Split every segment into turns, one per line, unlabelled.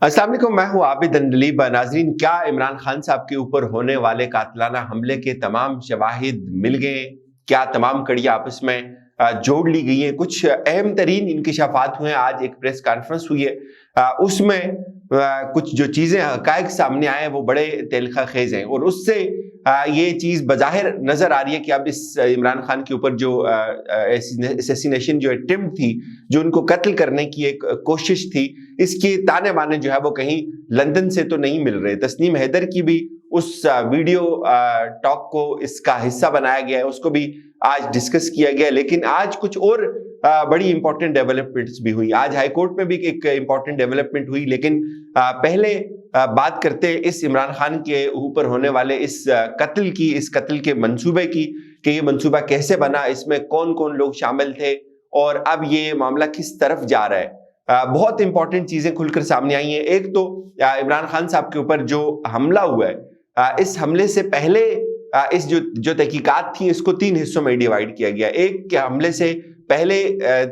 अस्सलाम वालेकुम, मैं हूं आबिद अंडलीब। नाजरीन, क्या इमरान खान साहब के ऊपर होने वाले कातलाना हमले के तमाम शवाहिद मिल गए? क्या तमाम कड़ियाँ आपस में जोड़ ली गई हैं? कुछ अहम तरीन इंकिशाफात हुए हैं। आज एक प्रेस कॉन्फ्रेंस हुई है, उसमें कुछ जो चीज़ें हकायक सामने आए हैं वो बड़े तेलखा खेज हैं, और उससे ये चीज़ बज़ाहिर नज़र आ रही है कि अब इस इमरान खान के ऊपर जो असैसिनेशन जो अटेम्प्ट थी, जो उनको कत्ल करने की एक कोशिश थी, इसके ताने बाने जो है वो कहीं लंदन से तो नहीं मिल रहे। तस्नीम हैदर की भी उस वीडियो टॉक को इसका हिस्सा बनाया गया है, उसको भी आज डिस्कस किया गया। लेकिन आज कुछ और बड़ी इंपॉर्टेंट डेवलपमेंट्स भी हुई। आज हाई कोर्ट में भी एक इंपॉर्टेंट डेवलपमेंट हुई, लेकिन पहले बात करते हैं इस इमरान खान के ऊपर होने वाले इस कत्ल की, इस कत्ल के मंसूबे की, कि ये मंसूबा कैसे बना, इसमें कौन कौन लोग शामिल थे और अब ये मामला किस तरफ जा रहा है। बहुत इंपॉर्टेंट चीजें खुलकर सामने आई हैं। एक तो इमरान खान साहब के ऊपर जो हमला हुआ है, इस हमले से पहले इस जो तहकीकात थी, इसको 3 हिस्सों में डिवाइड किया गया। एक के हमले से पहले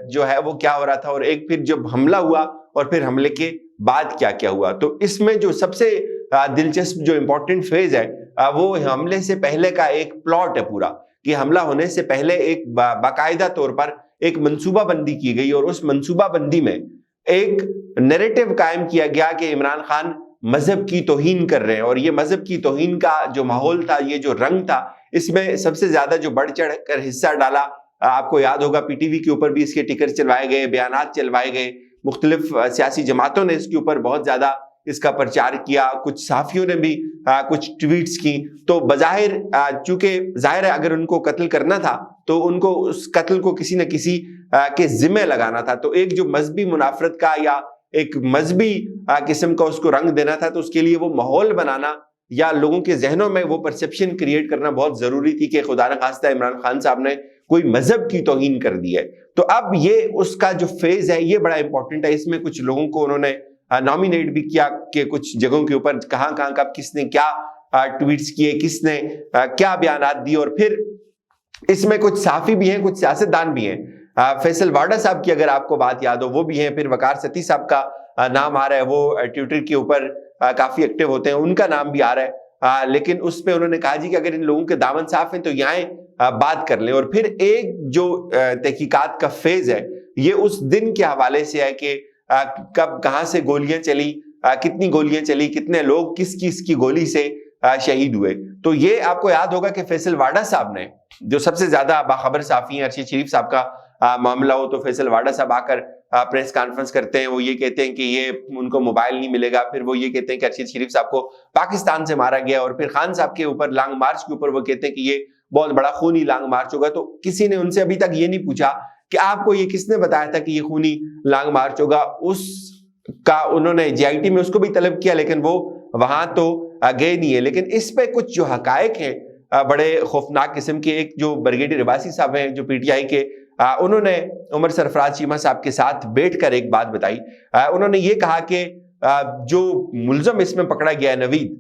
जो है वो क्या हो रहा था, और एक फिर जब हमला हुआ और फिर हमले के बाद क्या क्या हुआ। तो इसमें जो सबसे दिलचस्प जो इंपॉर्टेंट फेज है, वो हमले से पहले का एक प्लॉट है पूरा, कि हमला होने से पहले एक बाकायदा तौर पर एक मंसूबा बंदी की गई, और उस मंसूबा बंदी में एक नैरेटिव कायम किया गया कि इमरान खान मजहब की तौहीन कर रहे हैं। और ये मजहब की तौहीन का जो माहौल था, ये जो रंग था, इसमें सबसे ज्यादा जो बढ़ चढ़ कर हिस्सा डाला, आपको याद होगा पीटीवी के ऊपर भी इसके टिकर चलवाए गए, बयानात चलवाए गए, मुख्तलिफ सियासी जमातों ने इसके ऊपर बहुत ज्यादा इसका प्रचार किया, कुछ सहाफियों ने भी कुछ ट्वीट्स की। तो बज़ाहिर चूंकि जाहिर है अगर उनको कत्ल करना था तो उनको उस कत्ल को किसी न किसी के जिम्मे लगाना था। तो एक जो मजहबी मुनाफरत का या एक मजहबी किस्म का उसको रंग देना था, तो उसके लिए वो माहौल बनाना या लोगों के जहनों में वो परसेप्शन क्रिएट करना बहुत जरूरी थी कि खुदा न खास्ता इमरान खान साहब ने कोई मजहब की तौहीन कर दी है। तो अब ये उसका जो फेज है ये बड़ा इंपॉर्टेंट है। इसमें कुछ लोगों को उन्होंने नॉमिनेट भी किया कि कुछ जगहों के ऊपर कहाँ कहाँ कब किसने क्या ट्वीट्स किए, किसने क्या बयानात दिए, और फिर इसमें कुछ सहाफी भी हैं, कुछ सियासतदान भी हैं। फैसल वाडा साहब की अगर आपको बात याद हो, वो भी हैं। फिर वकार सती साहब का नाम आ रहा है, वो ट्विटर के ऊपर काफी एक्टिव होते हैं, उनका नाम भी आ रहा है। लेकिन उस पे उन्होंने कहा जी कि अगर इन लोगों के दामन साफ हैं तो यहाँ बात कर लें। और फिर एक जो तहकीकात का फेज है, ये उस दिन के हवाले से है कि कब कहाँ से गोलियां चली, कितनी गोलियां चली, कितने लोग किस किस गोली से शहीद हुए। तो ये आपको याद होगा कि फैसल वाडा साहब ने, जो सबसे ज्यादा बाखबर साफी हैं, अरशद शरीफ साहब का मामला हो तो फैसल वाडा साहब आकर प्रेस कॉन्फ्रेंस करते हैं, वो ये कहते हैं कि ये उनको मोबाइल नहीं मिलेगा। फिर वो ये कहते हैं कि अरशद शरीफ साहब को पाकिस्तान से मारा गया, और फिर खान साहब के ऊपर लॉन्ग मार्च के ऊपर वो कहते हैं कि ये बहुत बड़ा खूनी लॉन्ग मार्च होगा। तो किसी ने उनसे अभी तक ये नहीं पूछा कि आपको ये किसने बताया था कि ये खूनी लॉन्ग मार्च होगा। उसका उन्होंने जीआईटी में उसको भी तलब किया, लेकिन वो वहां तो गए नहीं है। लेकिन इस पे कुछ जो हकायक हैं बड़े खौफनाक किस्म के, एक जो ब्रिगेडियर रिबासी साहब हैं जो पीटीआई के, उन्होंने उमर सरफराज चीमा साहब के साथ बैठकर एक बात बताई। उन्होंने ये कहा कि जो मुलजम इसमें पकड़ा गया है नवीद,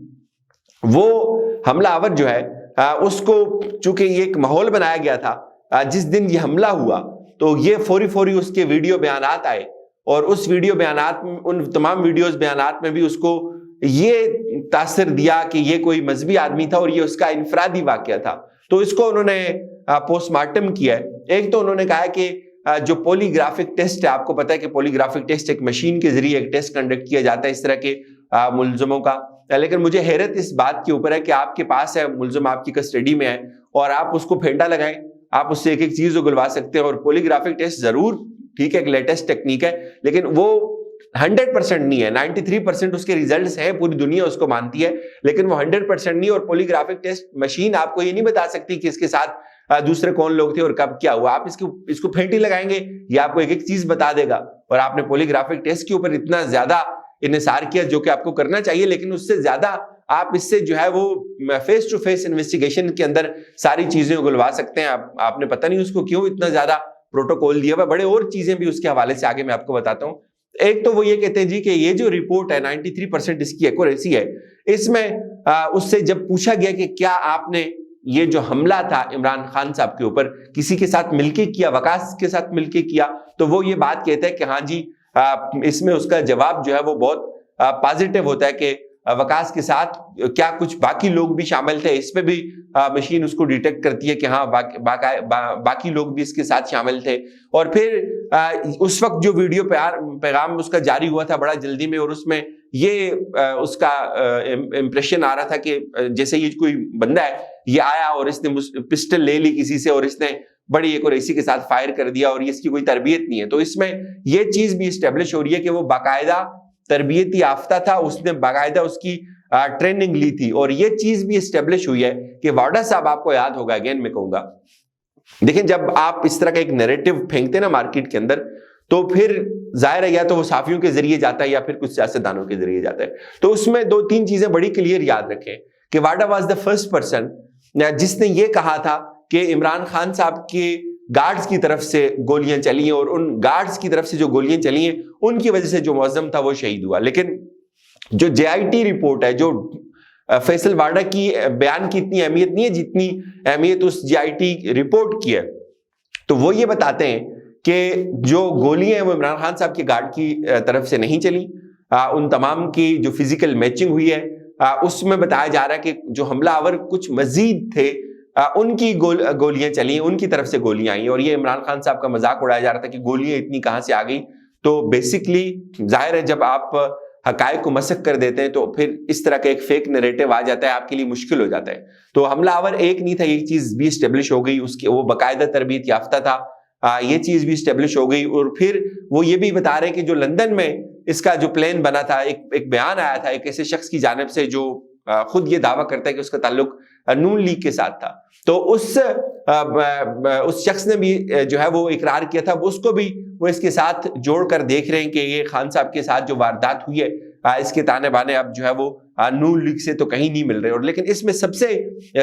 वो हमलावर जो है उसको चूंकि ये एक माहौल बनाया गया था, जिस दिन ये हमला हुआ तो ये फौरी फौरी उसके वीडियो बयानात आए, और उस वीडियो बयानात में, उन तमाम वीडियोस बयानात में भी उसको ये तासर दिया कि ये कोई मजहबी आदमी था और ये उसका इनफरादी वाकया था। तो इसको उन्होंने पोस्टमार्टम किया है। एक तो उन्होंने कहा कि जो पॉलीग्राफिक टेस्ट है, आपको पता है कि पॉलीग्राफिक टेस्ट एक मशीन के जरिए एक टेस्ट कंडक्ट किया जाता है इस तरह के मुलजमों का। लेकिन मुझे हैरत इस बात के ऊपर है कि आपके पास है मुलजम, आपकी कस्टडी में है, और आप उसको फेंटा लगाएं, आप उससे एक एक चीज उगलवा सकते हैं। और पॉलीग्राफिक टेस्ट जरूर ठीक है, एक लेटेस्ट टेक्निक है, लेकिन वो 100% नहीं है। 93% उसके रिजल्ट्स हैं, पूरी दुनिया उसको मानती है, लेकिन वो 100% नहीं। और पॉलीग्राफिक टेस्ट मशीन आपको ये नहीं बता सकती कि इसके साथ दूसरे कौन लोग थे और कब क्या हुआ। आप इसको फेंटी लगाएंगे, ये आपको एक एक चीज बता देगा। और आपने पॉलीग्राफिक टेस्ट के ऊपर इतना ज्यादा इन्हिसार किया, जो कि आपको करना चाहिए, लेकिन उससे ज्यादा आप इससे जो है वो फेस टू फेस इन्वेस्टिगेशन के अंदर सारी चीजें उगलवा सकते हैं। आपने पता नहीं उसको क्यों इतना ज्यादा प्रोटोकॉल दिया हुआ। बड़े और चीजें भी उसके हवाले से आगे मैं आपको बताता हूँ। एक तो वो ये कहते हैं जी कि ये जो रिपोर्ट है 93% इसकी एक्यूरेसी है। इसमें उससे जब पूछा गया कि क्या आपने ये जो हमला था इमरान खान साहब के ऊपर किसी के साथ मिलके किया, वकास के साथ मिलके किया, तो वो ये बात कहता है कि हाँ जी, इसमें उसका जवाब जो है वो बहुत پازیٹیو ہوتا ہے کہ وکاس کے ساتھ کیا کچھ باقی لوگ بھی شامل تھے، اس پہ بھی مشین اس کو ڈیٹیکٹ کرتی ہے کہ ہاں باقی لوگ بھی اس کے ساتھ شامل تھے. اور پھر اس وقت جو ویڈیو پیغام اس کا جاری ہوا تھا بڑا جلدی میں، اور اس میں یہ اس کا امپریشن آ رہا تھا کہ جیسے یہ کوئی بندہ ہے، یہ آیا اور اس نے پسٹل لے لی کسی سے اور اس نے بڑی ایک اور اسی کے ساتر فائر کر دیا، اور اس کی کوئی تربیت نہیں ہے. تو اس میں یہ چیز بھی اسٹیبلش ہو رہی ہے کہ وہ باقاعدہ تربیت یافتہ تھا، اس نے باقاعدہ اس کی ٹریننگ لی تھی. اور یہ چیز بھی اسٹیبلش ہوئی ہے کہ واڈا صاحب، آپ کو یاد ہوگا، اگین میں کہوں گا، دیکھیں جب آپ اس طرح کا ایک نیریٹو پھینکتے نا مارکیٹ کے اندر، تو پھر ظاہر ہے یا تو وہ صحافیوں کے ذریعے جاتا ہے یا پھر کچھ سیاستدانوں کے ذریعے جاتا ہے. تو اس میں 2-3 چیزیں بڑی کلیئر یاد رکھیں کہ واڈا واز دا فرسٹ پرسن جس نے یہ کہا تھا کہ عمران خان صاحب کے گارڈز کی طرف سے گولیاں چلی ہیں، اور ان گارڈز کی طرف سے جو گولیاں چلی ہیں ان کی وجہ سے جو معظم تھا وہ شہید ہوا. لیکن جو JIT رپورٹ ہے، جو فیصل واڈا کی بیان کی اتنی اہمیت نہیں ہے جتنی اہمیت اس JIT رپورٹ کی ہے. تو وہ یہ بتاتے ہیں کہ جو گولیاں ہیں وہ عمران خان صاحب کے گارڈ کی طرف سے نہیں چلی. ان تمام کی جو فزیکل میچنگ ہوئی ہے اس میں بتایا جا رہا ہے کہ جو حملہ آور کچھ مزید تھے ان کی گولیاں چلی، ان کی طرف سے گولیاں آئیں. اور یہ عمران خان صاحب کا مذاق اڑایا جا رہا تھا کہ گولیاں اتنی کہاں سے آ گئی. تو بیسکلی ظاہر ہے جب آپ حقائق کو مسخ کر دیتے ہیں تو پھر اس طرح کا ایک فیک نیریٹو آ جاتا ہے، آپ کے لیے مشکل ہو جاتا ہے. تو حملہ آور ایک نہیں تھا، یہ چیز بھی اسٹیبلش ہو گئی، اس کی وہ باقاعدہ تربیت یافتہ تھا، یہ چیز بھی اسٹیبلش ہو گئی. اور پھر وہ یہ بھی بتا رہے ہیں کہ جو لندن میں اس کا جو پلان بنا تھا، ایک بیان آیا تھا ایک ایسے شخص کی جانب سے جو خود یہ دعویٰ کرتا ہے کہ اس کا تعلق نون لیگ کے ساتھ تھا. تو اس شخص نے بھی جو ہے وہ اقرار کیا تھا، اس کو بھی وہ اس کے ساتھ جوڑ کر دیکھ رہے ہیں کہ یہ خان صاحب کے ساتھ جو واردات ہوئی ہے اس کے تانے بانے اب جو ہے وہ نون لیگ سے تو کہیں نہیں مل رہے. اور لیکن اس میں سب سے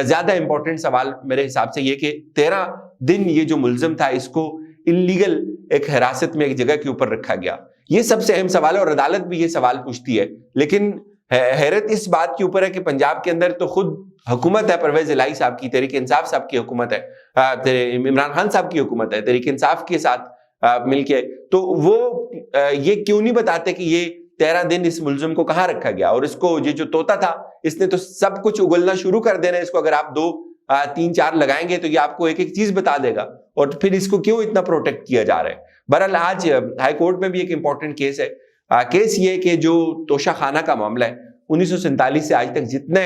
زیادہ امپورٹنٹ سوال میرے حساب سے یہ کہ 13 دن یہ جو ملزم تھا اس کو انلیگل ایک حراست میں ایک جگہ کے اوپر رکھا گیا. یہ سب سے اہم سوال ہے اور عدالت بھی یہ سوال پوچھتی ہے. لیکن حیرت اس بات کے اوپر ہے کہ پنجاب کے اندر تو خود حکومت ہے پرویز الہی صاحب کی، تحریک انصاف صاحب کی حکومت ہے، عمران خان صاحب کی حکومت ہے تحریک انصاف کے ساتھ مل کے. تو وہ یہ کیوں نہیں بتاتے کہ یہ 13 دن اس ملزم کو کہاں رکھا گیا؟ اور اس کو یہ جو طوطا تھا اس نے تو سب کچھ اگلنا شروع کر دینا. اس کو اگر آپ 2-3-4 لگائیں گے تو یہ آپ کو ایک ایک چیز بتا دے گا. اور پھر اس کو کیوں اتنا پروٹیکٹ کیا جا رہا ہے؟ بہرحال آج ہائی کورٹ میں بھی ایک امپورٹنٹ کیس ہے. کیس یہ کہ جو توشہ خانہ کا معاملہ ہے، 1947 سے آج تک جتنے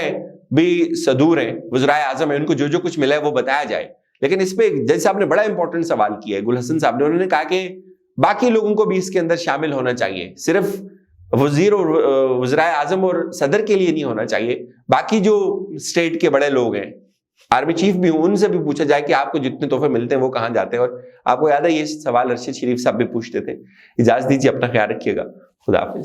بھی صدور ہیں، وزرائے اعظم ہیں، ان کو جو جو کچھ ملا ہے وہ بتایا جائے. لیکن اس پہ جج صاحب نے بڑا امپورٹنٹ سوال کیا ہے، گل حسن صاحب نے. انہوں نے کہا کہ باقی لوگوں کو بھی اس کے اندر شامل ہونا چاہیے، صرف وزیر اور وزرائے اعظم اور صدر کے لیے نہیں ہونا چاہیے. باقی جو اسٹیٹ کے بڑے لوگ ہیں، آرمی چیف بھی ہوں، ان سے بھی پوچھا جائے کہ آپ کو جتنے تحفے ملتے ہیں وہ کہاں جاتے ہیں. اور آپ کو یاد ہے یہ سوال ارشد شریف صاحب بھی پوچھتے تھے. اجازت دیجیے، اپنا خیال رکھیے گا. خدا حافظ.